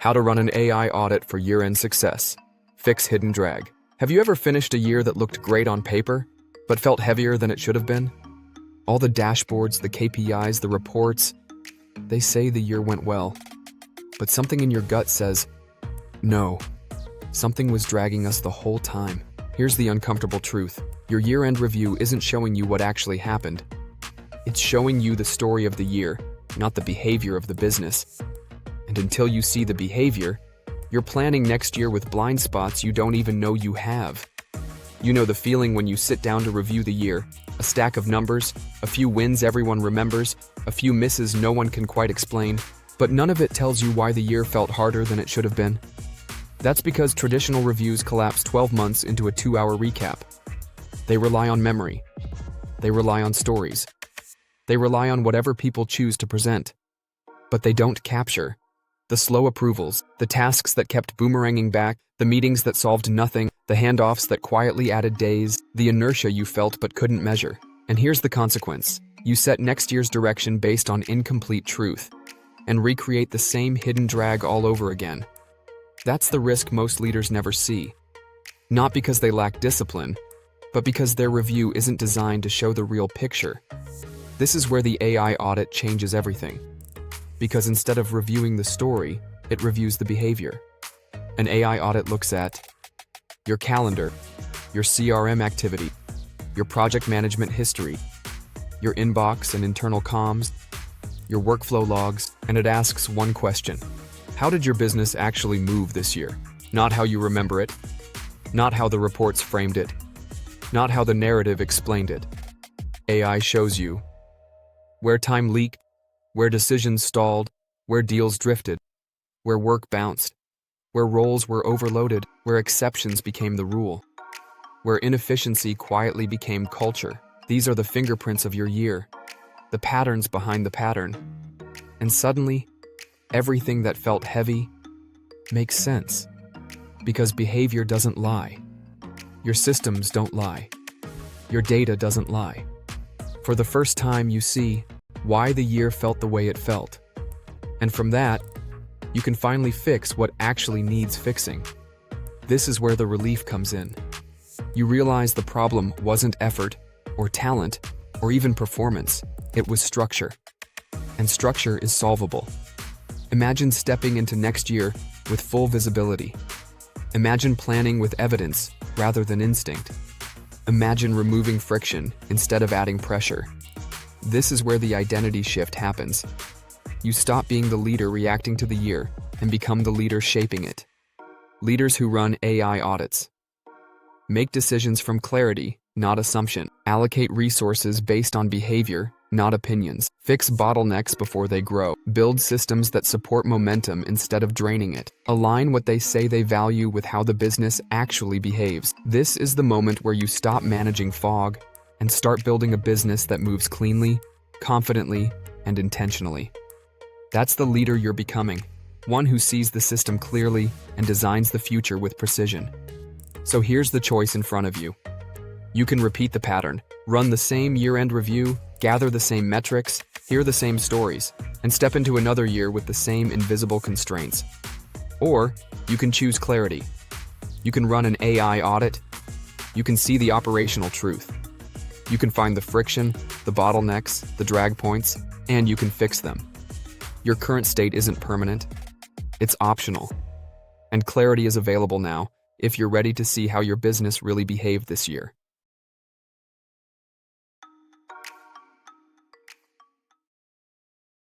How to run an AI audit for year-end success. Fix hidden drag. Have you ever finished a year that looked great on paper, but felt heavier than it should have been? All the dashboards, the KPIs, the reports, they say the year went well. But something in your gut says, no, something was dragging us the whole time. Here's the uncomfortable truth. Your year-end review isn't showing you what actually happened. It's showing you the story of the year, not the behavior of the business. And until you see the behavior, you're planning next year with blind spots you don't even know you have. You know the feeling when you sit down to review the year, a stack of numbers, a few wins everyone remembers, a few misses no one can quite explain, but none of it tells you why the year felt harder than it should have been. That's because traditional reviews collapse 12 months into a 2-hour recap. They rely on memory. They rely on stories. They rely on whatever people choose to present. But they don't capture the slow approvals, the tasks that kept boomeranging back, the meetings that solved nothing, the handoffs that quietly added days, the inertia you felt but couldn't measure. And here's the consequence. You set next year's direction based on incomplete truth and recreate the same hidden drag all over again. That's the risk most leaders never see. Not because they lack discipline, but because their review isn't designed to show the real picture. This is where the AI audit changes everything. Because instead of reviewing the story, it reviews the behavior. An AI audit looks at your calendar, your CRM activity, your project management history, your inbox and internal comms, your workflow logs, and it asks one question. How did your business actually move this year? Not how you remember it, not how the reports framed it, not how the narrative explained it. AI shows you where time leaked, where decisions stalled, where deals drifted, where work bounced, where roles were overloaded, where exceptions became the rule, where inefficiency quietly became culture. These are the fingerprints of your year, the patterns behind the pattern. And suddenly, everything that felt heavy makes sense. Because behavior doesn't lie. Your systems don't lie. Your data doesn't lie. For the first time, you see why the year felt the way it felt. And from that, you can finally fix what actually needs fixing. This is where the relief comes in. You realize the problem wasn't effort, or talent, or even performance. It was structure. And structure is solvable. Imagine stepping into next year with full visibility. Imagine planning with evidence rather than instinct. Imagine removing friction instead of adding pressure. This is where the identity shift happens. You stop being the leader reacting to the year and become the leader shaping it. Leaders who run AI audits. Make decisions from clarity, not assumption. Allocate resources based on behavior, not opinions. Fix bottlenecks before they grow. Build systems that support momentum instead of draining it. Align what they say they value with how the business actually behaves. This is the moment where you stop managing fog and start building a business that moves cleanly, confidently, and intentionally. That's the leader you're becoming, one who sees the system clearly and designs the future with precision. So here's the choice in front of you. You can repeat the pattern, run the same year-end review, gather the same metrics, hear the same stories, and step into another year with the same invisible constraints. Or you can choose clarity. You can run an AI audit. You can see the operational truth. You can find the friction, the bottlenecks, the drag points, and you can fix them. Your current state isn't permanent. It's optional. And clarity is available now if you're ready to see how your business really behaved this year.